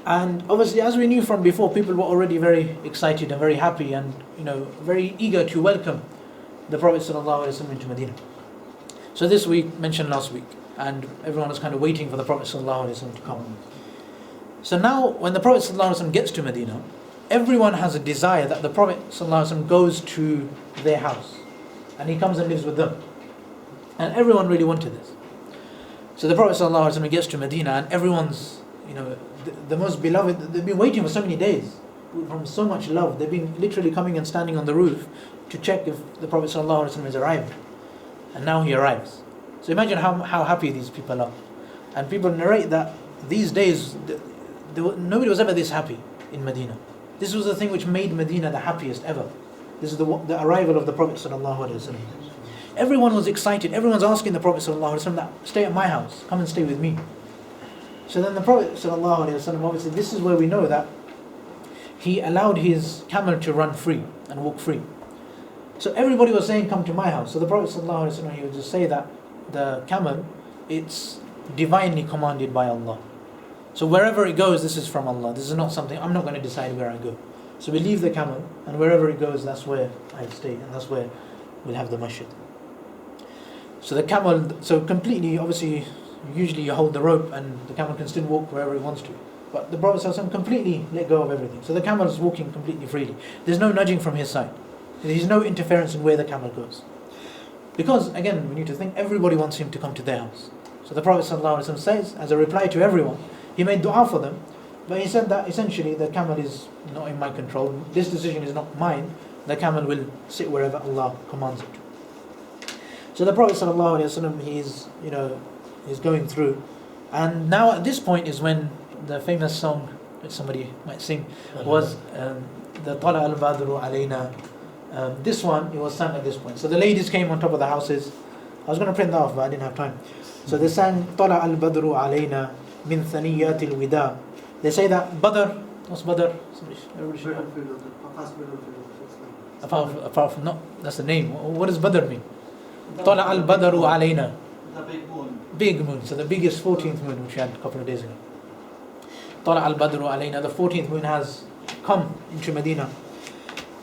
And obviously, as we knew from before, people were already very excited and very happy and very eager to welcome the Prophet ﷺ into Medina. So this we mentioned last week, and everyone was kind of waiting for the Prophet ﷺ to come. So now, when the Prophet ﷺ gets to Medina, everyone has a desire that the Prophet ﷺ goes to their house, and he comes and lives with them. And everyone really wanted this. So the Prophet ﷺ gets to Medina, and everyone's, the most beloved. They've been waiting for so many days, from so much love. They've been literally coming and standing on the roof to check if the Prophet ﷺ has arrived. And now he arrives. So imagine how happy these people are. And people narrate that these days, nobody was ever this happy in Medina. This was the thing which made Medina the happiest ever. This is the arrival of the Prophet ﷺ. Everyone was excited. Everyone's asking the Prophet ﷺ that, stay at my house, come and stay with me. So then the Prophet ﷺ, obviously this is where we know that he allowed his camel to run free and walk free. So everybody was saying, come to my house. So the Prophet ﷺ, he would just say that the camel, it's divinely commanded by Allah. So wherever it goes, this is from Allah. This is not something, I'm not going to decide where I go. So we leave the camel, and wherever it goes, that's where I stay, and that's where we'll have the masjid. So the camel, completely, obviously, usually you hold the rope and the camel can still walk wherever it wants to. But the Prophet ﷺ completely let go of everything. So the camel is walking completely freely. There's no nudging from his side. There's no interference in where the camel goes. Because, again, we need to think, everybody wants him to come to their house. So the Prophet ﷺ says, as a reply to everyone, he made dua for them, but he said that essentially the camel is not in my control. This decision is not mine. The camel will sit wherever Allah commands it to. So the Prophet ﷺ, he's going through, and now at this point is when the famous song which somebody might sing was the Tala al-Badru alayna. This one, it was sung at this point. So the ladies came on top of the houses. I was going to print that off, but I didn't have time. So they sang Tala al-Badru alayna min thaniyat al-wida. They say that Badr, what's Badr? Apart from, no, that's the name. What does Badr mean? Tala al-Badru alayna. The big moon. Big moon, so the biggest 14th moon which we had a couple of days ago. Tala al-Badru alayna, the 14th moon has come into Medina.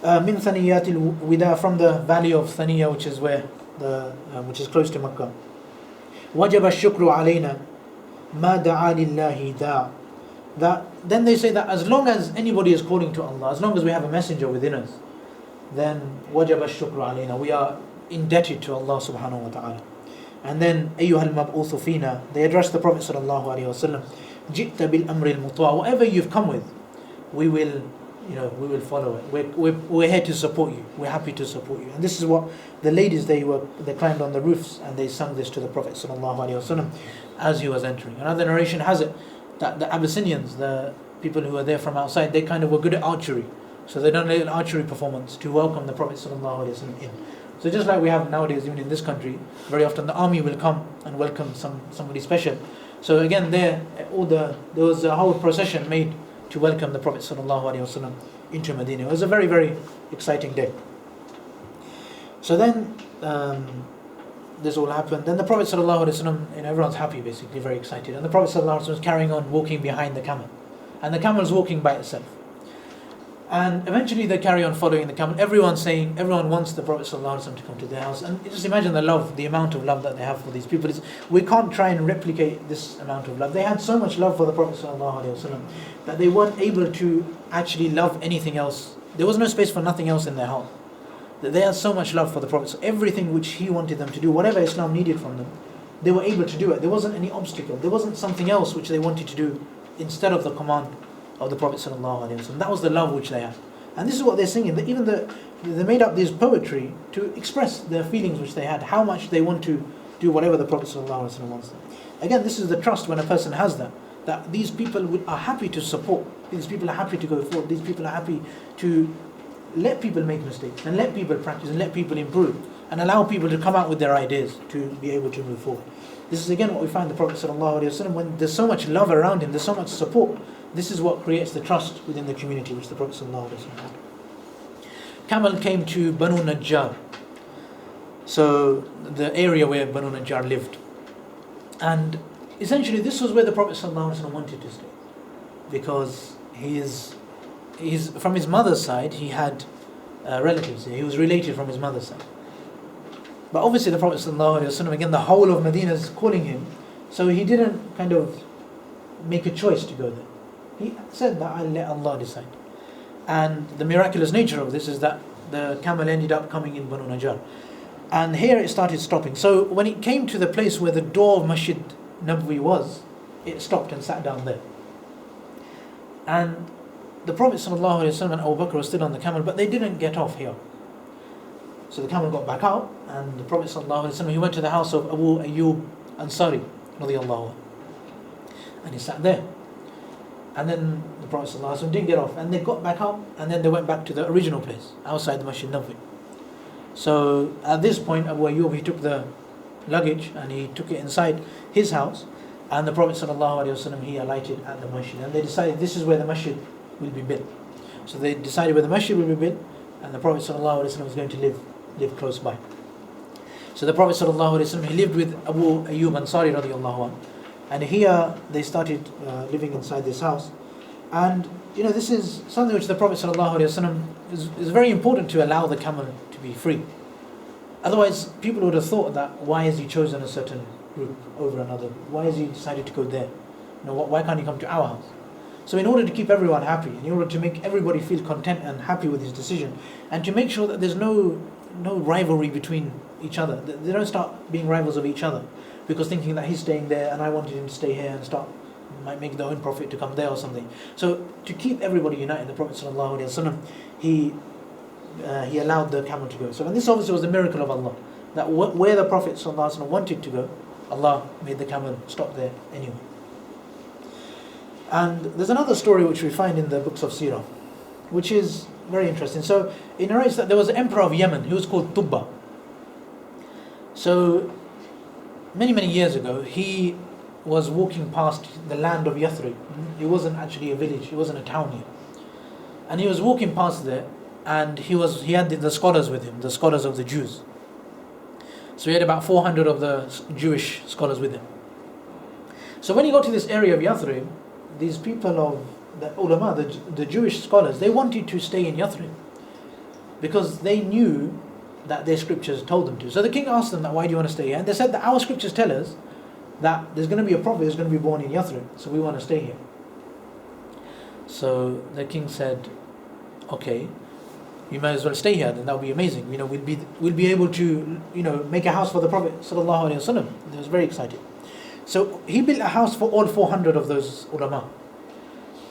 Min thaniyat al-wida, from the valley of Thaniya, which is where which is close to Makkah. Wajaba ash-shukru alayna ma da'a lillahi da'. That then they say that as long as anybody is calling to Allah, as long as we have a messenger within us, then wajaba ash-shukru alayna, we are indebted to Allah subhanahu wa ta'ala. And then ayyuhal mab'uthu fina, they address the Prophet sallallahu alaihi wasallam, ji'ta bil amri al-muta', whatever you've come with, we will follow it. We're here to support you. We're happy to support you. And this is what the ladies, they climbed on the roofs and they sung this to the Prophet sallallahu alaihi wasallam as he was entering. Another narration has it that the Abyssinians, the people who were there from outside, they kind of were good at archery, so they done an archery performance to welcome the Prophet sallallahu alaihi wasallam in. So just like we have nowadays, even in this country, very often the army will come and welcome somebody special. So again, there was a whole procession made to welcome the Prophet ﷺ into Medina. It was a very, very exciting day. So then this all happened. Then the Prophet ﷺ, everyone's happy, basically, very excited. And the Prophet ﷺ was carrying on walking behind the camel, and the camel is walking by itself. And eventually they carry on following the camel. Everyone wants the Prophet ﷺ to come to their house. And just imagine the amount of love that they have for these people. We can't try and replicate this amount of love. They had so much love for the Prophet ﷺ that they weren't able to actually love anything else. There was no space for nothing else in their heart. They had so much love for the Prophet. So everything which he wanted them to do, whatever Islam needed from them, they were able to do it. There wasn't any obstacle. There wasn't something else which they wanted to do instead of the command of the Prophet ﷺ. That was the love which they had. And this is what they're singing. They made up this poetry to express their feelings which they had, how much they want to do whatever the Prophet ﷺ wants them. Again, this is the trust when a person has that these people are happy to support, these people are happy to go forward, these people are happy to let people make mistakes and let people practice and let people improve and allow people to come out with their ideas to be able to move forward. This is again what we find the Prophet ﷺ, when there's so much love around him, there's so much support. This is what creates the trust within the community which the Prophet ﷺ had. Camel came to Banu Najjar, so the area where Banu Najjar lived. And essentially this was where the Prophet ﷺ wanted to stay. because he's from his mother's side, he had relatives here. He was related from his mother's side. But obviously the Prophet ﷺ, again, the whole of Medina is calling him, so he didn't kind of make a choice to go there. He said that I'll let Allah decide. And the miraculous nature of this is that the camel ended up coming in Banu Najjar. And here it started stopping. So when it came to the place where the door of Masjid Nabawi was, it stopped and sat down there. And the Prophet ﷺ and Abu Bakr were still on the camel, but they didn't get off here. So the camel got back out, and the Prophet ﷺ, he went to the house of Abu Ayyub Ansari, radiyallahu anhu, and he sat there. And then the Prophet ﷺ didn't get off, and they got back out, and then they went back to the original place, outside the Masjid Nabawi. So at this point, Abu Ayyub, he took the luggage, and he took it inside his house, and the Prophet ﷺ, he alighted at the masjid, and they decided this is where the masjid will be built. So they decided where the masjid will be built, and the Prophet ﷺ was going to live close by. So the Prophet ﷺ, he lived with Abu Ayyub Ansari radiyallahu anhu, and here they started living inside this house. And this is something which the Prophet ﷺ is very important, to allow the camel to be free. Otherwise, people would have thought that why has he chosen a certain group over another? Why has he decided to go there? Why can't he come to our house? So in order to keep everyone happy, in order to make everybody feel content and happy with his decision, and to make sure that there's no rivalry between each other, they don't start being rivals of each other, because thinking that he's staying there and I wanted him to stay here, and might make their own profit to come there or something. So to keep everybody united, the Prophet ﷺ, he allowed the camel to go. So, and this obviously was a miracle of Allah, that where the Prophet ﷺ wanted to go, Allah made the camel stop there anyway. And there's another story which we find in the books of Seerah, which is very interesting. So it narrates that there was an emperor of Yemen who was called Tubba. So many years ago, he was walking past the land of Yathrib. It wasn't actually a village, it wasn't a town here. And he was walking past there, and he had the scholars with him, the scholars of the Jews. So he had about 400 of the Jewish scholars with him. So when he got to this area of Yathrib, these people of the ulama, the Jewish scholars, they wanted to stay in Yathrib because they knew that their scriptures told them to. So the king asked them that, why do you want to stay here? And they said that our scriptures tell us that there's going to be a prophet who's going to be born in Yathrib, so we want to stay here. So the king said, okay, you might as well stay here, then that would be amazing. We'll be able to make a house for the Prophet sallallahu alaihi wasallam. They was very excited. So he built a house for all 400 of those ulama.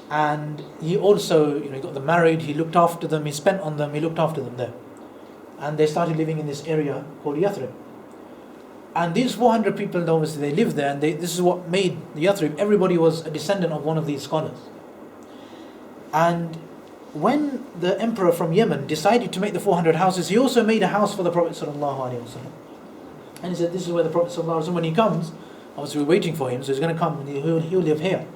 And he also, he got them married, he looked after them, he spent on them, he looked after them there. And they started living in this area called Yathrib. And these 400 people, obviously they lived there, and this is what made Yathrib. Everybody was a descendant of one of these scholars. And when the emperor from Yemen decided to make the 400 houses, he also made a house for the Prophet sallallahu alaihi wasallam. And he said, this is where the Prophet sallallahu alaihi wasallam, when he comes, obviously we're waiting for him, so he's going to come and he'll live here.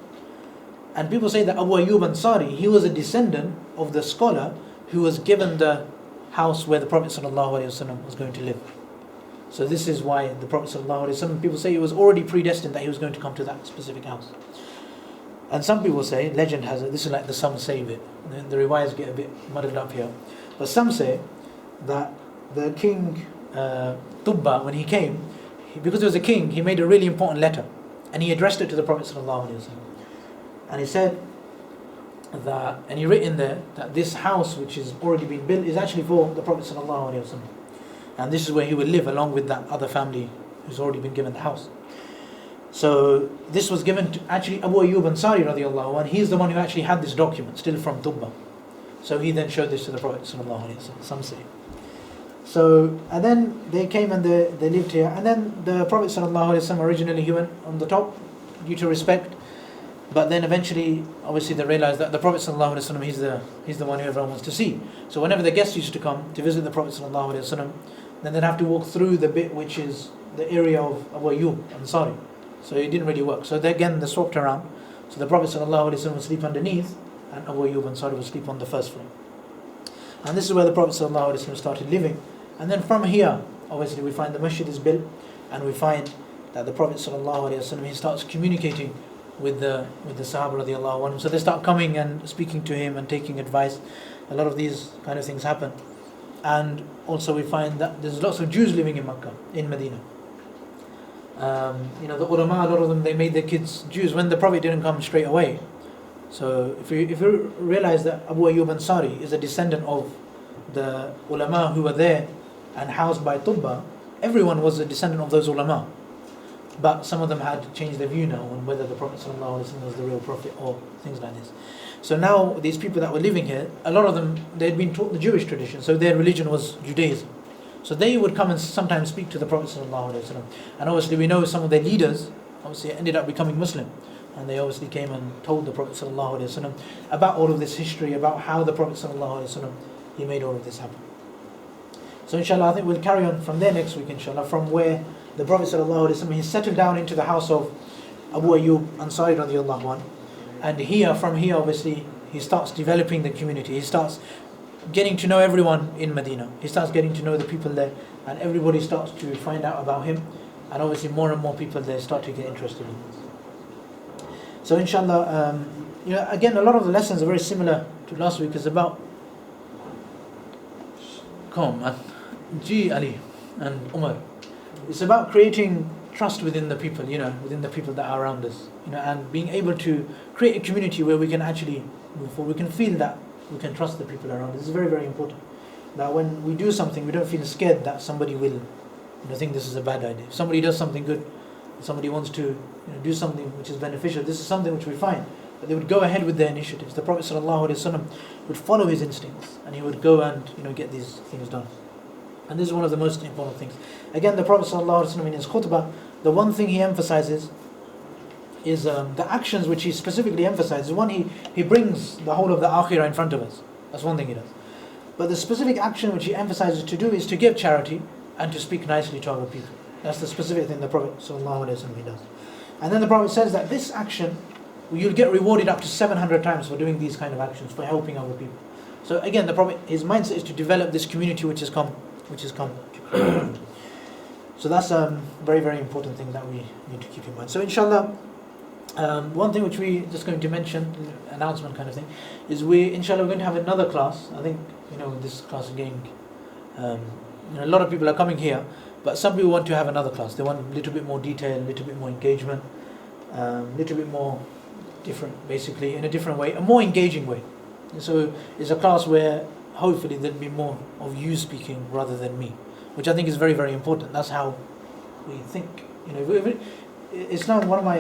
And people say that Abu Ayyub Ansari, he was a descendant of the scholar who was given the house where the Prophet ﷺ was going to live. So this is why the Prophet ﷺ, people say it was already predestined that he was going to come to that specific house. And some people say, legend has it, this is like the some say bit, the riwayas get a bit muddled up here, but some say that the king Tubba, when he came, because he was a king, he made a really important letter, and he addressed it to the Prophet ﷺ. And he said that, and he written there that this house which is already been built is actually for the Prophet ﷺ, and this is where he will live along with that other family who's already been given the house. So this was given to actually Abu Ayyub Ansari radiyallahu anhu. He's the one who actually had this document still from Tubba. So he then showed this to the Prophet ﷺ, some say. So, and then they came and they lived here, and then the Prophet ﷺ, originally he went on the top due to respect. But then eventually, obviously they realized that the Prophet ﷺ, he's the one who everyone wants to see. So whenever the guests used to come to visit the Prophet ﷺ, then they'd have to walk through the bit which is the area of Abu Ayyub Ansari. So it didn't really work. So they swapped around. So the Prophet ﷺ would sleep underneath, and Abu Ayyub Ansari would sleep on the first floor. And this is where the Prophet ﷺ started living. And then from here, obviously we find the masjid is built, and we find that the Prophet ﷺ, he starts communicating with the Sahaba radiallahu anhum. So they start coming and speaking to him and taking advice. A lot of these kind of things happen. And also we find that there's lots of Jews living in Makkah, in Medina. The ulama, a lot of them, they made their kids Jews when the Prophet didn't come straight away. So if you realize that Abu Ayyub Ansari is a descendant of the ulama who were there and housed by Tubba, everyone was a descendant of those ulama. But some of them had changed their view now on whether the Prophet ﷺ was the real Prophet or things like this. So now these people that were living here, a lot of them, they'd been taught the Jewish tradition, so their religion was Judaism. So they would come and sometimes speak to the Prophet ﷺ. And obviously we know some of their leaders obviously ended up becoming Muslim. And they obviously came and told the Prophet ﷺ about all of this history, about how the Prophet ﷺ, he made all of this happen. So inshallah, I think we'll carry on from there next week, inshallah, from where the Prophet ﷺ, he settled down into the house of Abu Ayyub Ansari radiallahu anhu. And from here, obviously, he starts developing the community. He starts getting to know everyone in Medina. He starts getting to know the people there, and everybody starts to find out about him. And obviously, more and more people there start to get interested in this. So, inshallah, again, a lot of the lessons are very similar to last week. It's about G. Ali and Umar. It's about creating trust within the people, within the people that are around us, and being able to create a community where we can actually move forward. We can feel that we can trust the people around us. This is very, very important. That when we do something, we don't feel scared that somebody will, think this is a bad idea. If somebody does something good, somebody wants to, do something which is beneficial, this is something which we find. But they would go ahead with their initiatives. The Prophet ﷺ would follow his instincts, and he would go and, get these things done. And this is one of the most important things. Again, the Prophet ﷺ in his khutbah, the one thing he emphasizes is the actions which he specifically emphasizes. One, he brings the whole of the akhirah in front of us. That's one thing he does. But the specific action which he emphasizes to do is to give charity and to speak nicely to other people. That's the specific thing the Prophet ﷺ he does. And then the Prophet says that this action, you'll get rewarded up to 700 times for doing these kind of actions, for helping other people. So again, the Prophet, his mindset is to develop this community which has come. So that's a very, very important thing that we need to keep in mind. So inshallah, one thing which we just going to mention, announcement kind of thing, is inshallah we're going to have another class. I think this class again, a lot of people are coming here, but some people want to have another class. They want a little bit more detail, a little bit more engagement, a little bit more different, basically in a different way, a more engaging way. So it's a class where hopefully there'll be more of you speaking rather than me, which I think is very, very important. That's how we think. It's not one of my